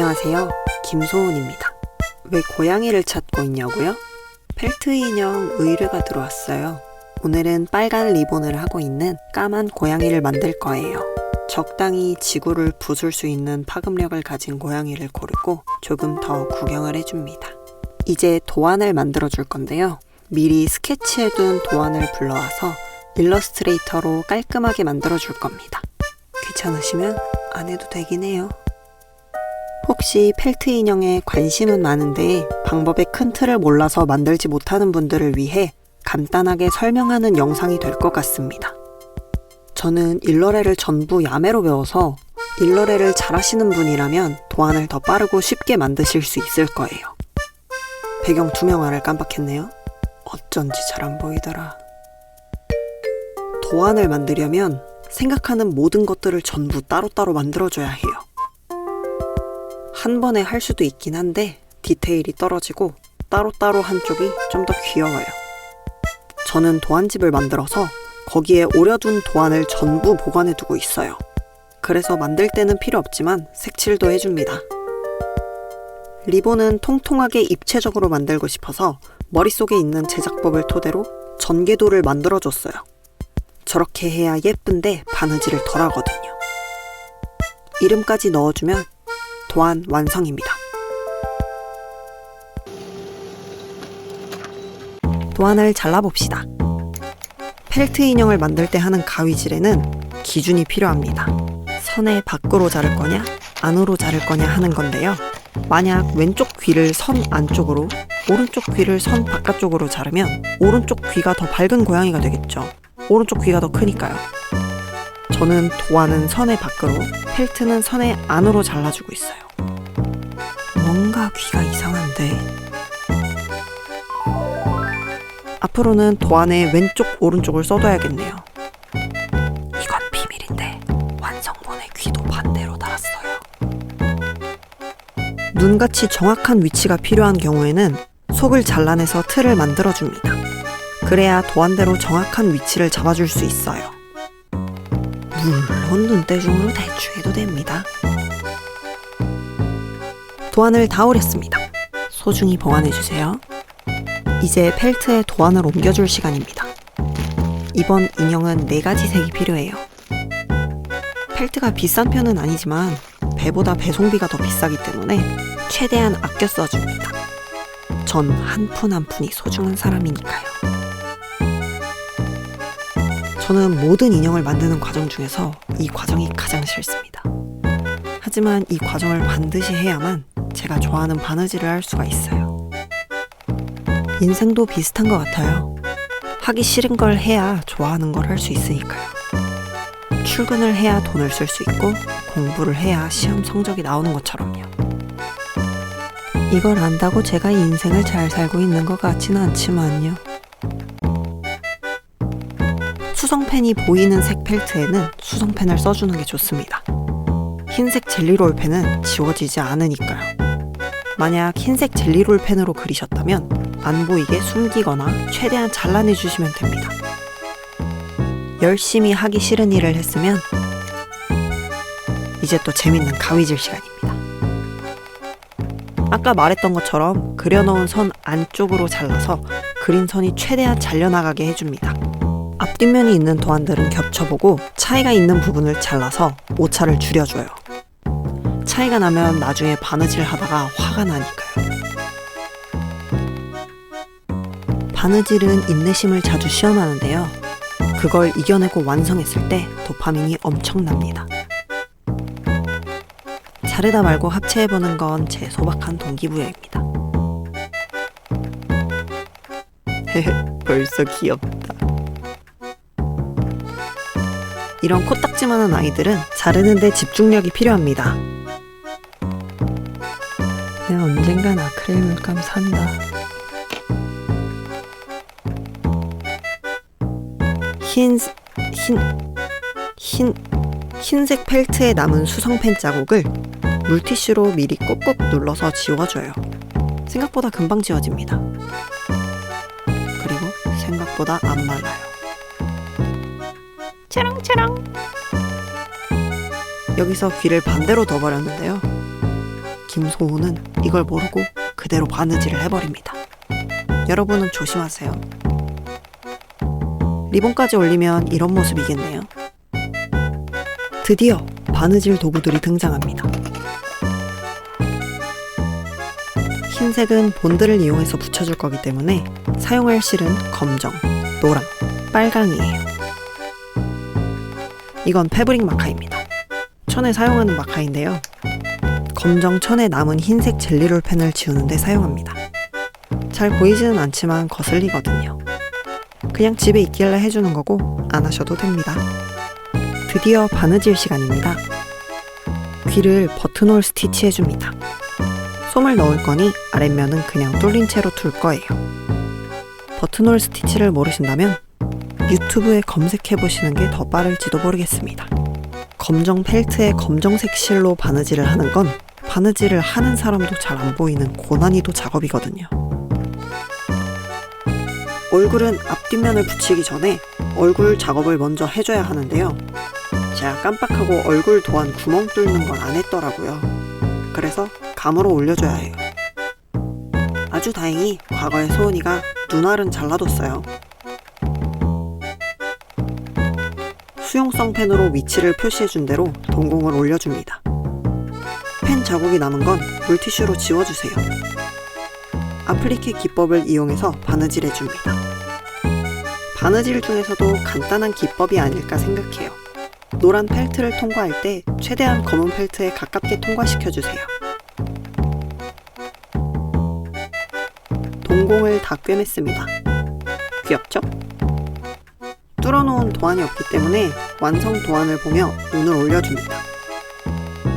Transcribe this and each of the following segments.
안녕하세요. 김소은입니다. 왜 고양이를 찾고 있냐고요? 펠트 인형 의뢰가 들어왔어요. 오늘은 빨간 리본을 하고 있는 까만 고양이를 만들 거예요. 적당히 지구를 부술 수 있는 파급력을 가진 고양이를 고르고 조금 더 구경을 해줍니다. 이제 도안을 만들어 줄 건데요. 미리 스케치해둔 도안을 불러와서 일러스트레이터로 깔끔하게 만들어 줄 겁니다. 귀찮으시면 안 해도 되긴 해요. 혹시 펠트 인형에 관심은 많은데 방법의 큰 틀을 몰라서 만들지 못하는 분들을 위해 간단하게 설명하는 영상이 될 것 같습니다. 저는 일러레를 전부 야매로 배워서 일러레를 잘하시는 분이라면 도안을 더 빠르고 쉽게 만드실 수 있을 거예요. 배경 투명화를 깜빡했네요. 어쩐지 잘 안 보이더라. 도안을 만들려면 생각하는 모든 것들을 전부 따로따로 만들어줘야 해요. 한 번에 할 수도 있긴 한데 디테일이 떨어지고 따로따로 한 쪽이 좀 더 귀여워요. 저는 도안집을 만들어서 거기에 오려둔 도안을 전부 보관해두고 있어요. 그래서 만들 때는 필요 없지만 색칠도 해줍니다. 리본은 통통하게 입체적으로 만들고 싶어서 머릿속에 있는 제작법을 토대로 전개도를 만들어줬어요. 저렇게 해야 예쁜데 바느질을 덜 하거든요. 이름까지 넣어주면 도안 완성입니다. 도안을 잘라봅시다. 펠트 인형을 만들 때 하는 가위질에는 기준이 필요합니다. 선의 밖으로 자를 거냐 안으로 자를 거냐 하는 건데요. 만약 왼쪽 귀를 선 안쪽으로 오른쪽 귀를 선 바깥쪽으로 자르면 오른쪽 귀가 더 밝은 고양이가 되겠죠. 오른쪽 귀가 더 크니까요. 저는 도안은 선의 밖으로, 펠트는 선의 안으로 잘라주고 있어요. 뭔가 귀가 이상한데. 앞으로는 도안에 왼쪽, 오른쪽을 써둬야겠네요. 이건 비밀인데 완성본의 귀도 반대로 달았어요. 눈같이 정확한 위치가 필요한 경우에는 속을 잘라내서 틀을 만들어줍니다. 그래야 도안대로 정확한 위치를 잡아줄 수 있어요. 물론 눈대중으로 대충 해도 됩니다. 도안을 다 오렸습니다. 소중히 보관해주세요. 이제 펠트에 도안을 옮겨줄 시간입니다. 이번 인형은 4가지 색이 필요해요. 펠트가 비싼 편은 아니지만 배보다 배송비가 더 비싸기 때문에 최대한 아껴 써줍니다. 전 한 푼 한 푼이 소중한 사람이니까요. 저는 모든 인형을 만드는 과정 중에서 이 과정이 가장 싫습니다. 하지만 이 과정을 반드시 해야만 제가 좋아하는 바느질을 할 수가 있어요. 인생도 비슷한 것 같아요. 하기 싫은 걸 해야 좋아하는 걸 할 수 있으니까요. 출근을 해야 돈을 쓸 수 있고 공부를 해야 시험 성적이 나오는 것처럼요. 이걸 안다고 제가 인생을 잘 살고 있는 것 같지는 않지만요. 수성펜이 보이는 색 펠트에는 수성펜을 써주는 게 좋습니다. 흰색 젤리롤펜은 지워지지 않으니까요. 만약 흰색 젤리롤펜으로 그리셨다면 안 보이게 숨기거나 최대한 잘라내주시면 됩니다. 열심히 하기 싫은 일을 했으면 이제 또 재밌는 가위질 시간입니다. 아까 말했던 것처럼 그려놓은 선 안쪽으로 잘라서 그린 선이 최대한 잘려나가게 해줍니다. 앞뒷면이 있는 도안들은 겹쳐보고 차이가 있는 부분을 잘라서 오차를 줄여줘요. 차이가 나면 나중에 바느질 하다가 화가 나니까요. 바느질은 인내심을 자주 시험하는데요. 그걸 이겨내고 완성했을 때 도파민이 엄청납니다. 자르다 말고 합체해보는 건 제 소박한 동기부여입니다. 벌써 귀엽다. 이런 코딱지만한 아이들은 자르는데 집중력이 필요합니다. 내가 언젠간 아크릴 물감 산다. 흰색 펠트에 남은 수성펜 자국을 물티슈로 미리 꾹꾹 눌러서 지워줘요. 생각보다 금방 지워집니다. 그리고 생각보다 안 말라요. 차랑차랑. 여기서 귀를 반대로 둬버렸는데요. 김소우는 이걸 모르고 그대로 바느질을 해버립니다. 여러분은 조심하세요. 리본까지 올리면 이런 모습이겠네요. 드디어 바느질 도구들이 등장합니다. 흰색은 본드를 이용해서 붙여줄 거기 때문에 사용할 실은 검정, 노랑, 빨강이에요. 이건 패브릭 마카입니다. 천에 사용하는 마카인데요. 검정 천에 남은 흰색 젤리롤 펜을 지우는데 사용합니다. 잘 보이지는 않지만 거슬리거든요. 그냥 집에 있길래 해주는 거고 안 하셔도 됩니다. 드디어 바느질 시간입니다. 귀를 버튼홀 스티치 해줍니다. 솜을 넣을 거니 아랫면은 그냥 뚫린 채로 둘 거예요. 버튼홀 스티치를 모르신다면 유튜브에 검색해보시는 게 더 빠를지도 모르겠습니다. 검정 펠트에 검정색 실로 바느질을 하는 건 바느질을 하는 사람도 잘 안 보이는 고난이도 작업이거든요. 얼굴은 앞뒷면을 붙이기 전에 얼굴 작업을 먼저 해줘야 하는데요. 제가 깜빡하고 얼굴 도안 구멍 뚫는 걸 안 했더라고요. 그래서 감으로 올려줘야 해요. 아주 다행히 과거에 소은이가 눈알은 잘라뒀어요. 수용성 펜으로 위치를 표시해준 대로 동공을 올려줍니다. 펜 자국이 남은 건 물티슈로 지워주세요. 아플리케 기법을 이용해서 바느질해줍니다. 바느질 중에서도 간단한 기법이 아닐까 생각해요. 노란 펠트를 통과할 때 최대한 검은 펠트에 가깝게 통과시켜주세요. 동공을 다 꿰맸습니다. 귀엽죠? 뚫어놓은 도안이 없기 때문에 완성 도안을 보며 눈을 올려줍니다.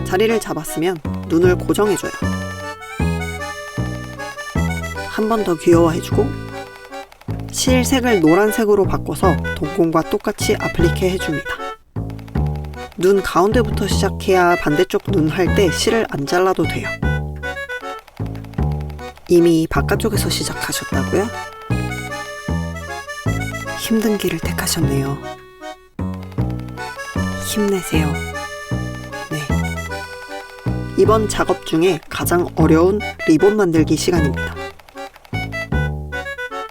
자리를 잡았으면 눈을 고정해줘요. 한 번 더 귀여워해주고 실 색을 노란색으로 바꿔서 동공과 똑같이 아플리케 해줍니다. 눈 가운데부터 시작해야 반대쪽 눈 할 때 실을 안 잘라도 돼요. 이미 바깥쪽에서 시작하셨다고요? 힘든 길을 택하셨네요. 힘내세요. 네. 이번 작업 중에 가장 어려운 리본 만들기 시간입니다.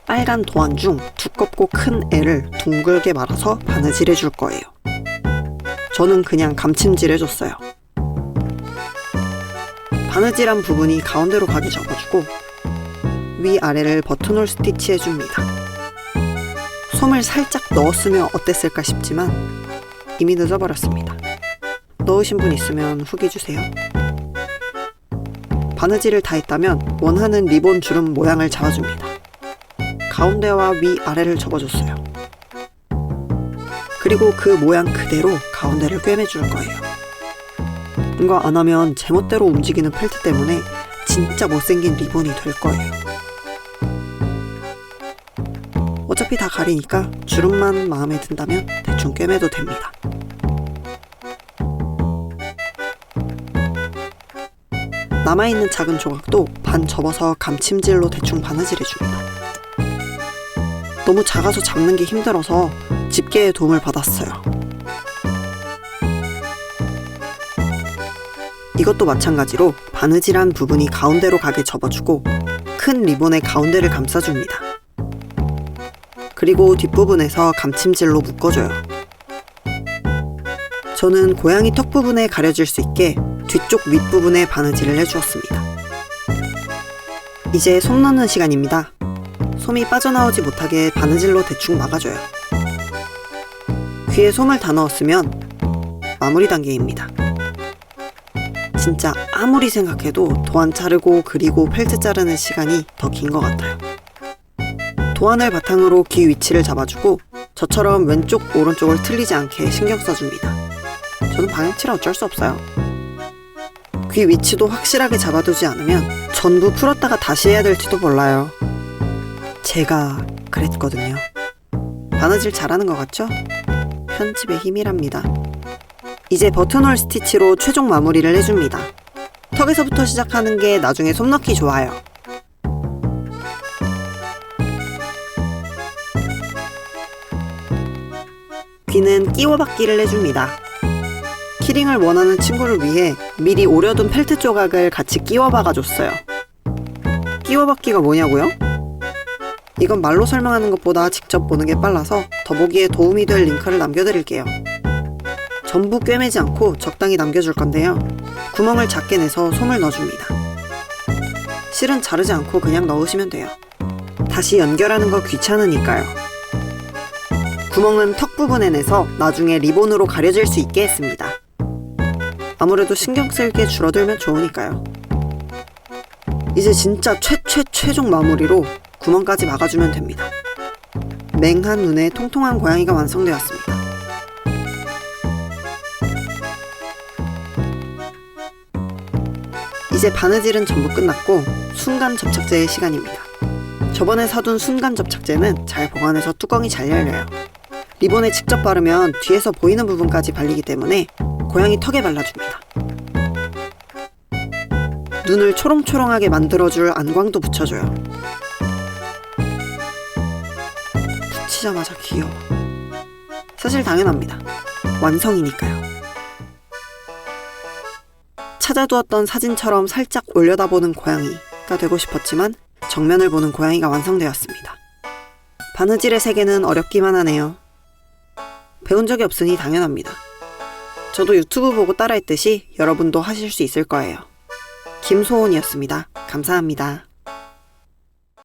빨간 도안 중 두껍고 큰 애를 둥글게 말아서 바느질 해줄 거예요. 저는 그냥 감침질 해줬어요. 바느질한 부분이 가운데로 가게 접어주고 위아래를 버튼홀 스티치 해줍니다. 솜을 살짝 넣었으면 어땠을까 싶지만 이미 늦어버렸습니다. 넣으신 분 있으면 후기 주세요. 바느질을 다 했다면 원하는 리본 주름 모양을 잡아줍니다. 가운데와 위아래를 접어줬어요. 그리고 그 모양 그대로 가운데를 꿰매줄 거예요. 이거 안 하면 제멋대로 움직이는 펠트 때문에 진짜 못생긴 리본이 될 거예요. 어차피 다 가리니까 주름만 마음에 든다면 대충 꿰매도 됩니다. 남아있는 작은 조각도 반 접어서 감침질로 대충 바느질해줍니다. 너무 작아서 잡는 게 힘들어서 집게의 도움을 받았어요. 이것도 마찬가지로 바느질한 부분이 가운데로 가게 접어주고 큰 리본의 가운데를 감싸줍니다. 그리고 뒷부분에서 감침질로 묶어줘요. 저는 고양이 턱 부분에 가려질 수 있게 뒤쪽 윗부분에 바느질을 해주었습니다. 이제 솜 넣는 시간입니다. 솜이 빠져나오지 못하게 바느질로 대충 막아줘요. 귀에 솜을 다 넣었으면 마무리 단계입니다. 진짜 아무리 생각해도 도안 자르고 그리고 펠트 자르는 시간이 더 긴 것 같아요. 도안을 바탕으로 귀 위치를 잡아주고 저처럼 왼쪽 오른쪽을 틀리지 않게 신경 써줍니다. 저는 방향치라 어쩔 수 없어요. 귀 위치도 확실하게 잡아두지 않으면 전부 풀었다가 다시 해야 될지도 몰라요. 제가 그랬거든요. 바느질 잘하는 것 같죠? 편집의 힘이랍니다. 이제 버튼홀 스티치로 최종 마무리를 해줍니다. 턱에서부터 시작하는 게 나중에 솜 넣기 좋아요. 귀는 끼워받기를 해줍니다. 키링을 원하는 친구를 위해 미리 오려둔 펠트 조각을 같이 끼워 박아줬어요. 끼워 박기가 뭐냐고요? 이건 말로 설명하는 것보다 직접 보는 게 빨라서 더보기에 도움이 될 링크를 남겨드릴게요. 전부 꿰매지 않고 적당히 남겨줄 건데요. 구멍을 작게 내서 솜을 넣어줍니다. 실은 자르지 않고 그냥 넣으시면 돼요. 다시 연결하는 거 귀찮으니까요. 구멍은 턱 부분에 내서 나중에 리본으로 가려질 수 있게 했습니다. 아무래도 신경 쓸 게 줄어들면 좋으니까요. 이제 진짜 최종 마무리로 구멍까지 막아주면 됩니다. 맹한 눈에 통통한 고양이가 완성되었습니다. 이제 바느질은 전부 끝났고 순간 접착제의 시간입니다. 저번에 사둔 순간 접착제는 잘 보관해서 뚜껑이 잘 열려요. 리본에 직접 바르면 뒤에서 보이는 부분까지 발리기 때문에 고양이 턱에 발라줍니다. 눈을 초롱초롱하게 만들어줄 안광도 붙여줘요. 붙이자마자 귀여워. 사실 당연합니다. 완성이니까요. 찾아두었던 사진처럼 살짝 올려다보는 고양이가 되고 싶었지만 정면을 보는 고양이가 완성되었습니다. 바느질의 세계는 어렵기만 하네요. 배운 적이 없으니 당연합니다. 저도 유튜브 보고 따라했듯이 여러분도 하실 수 있을 거예요. 김소원이었습니다. 감사합니다.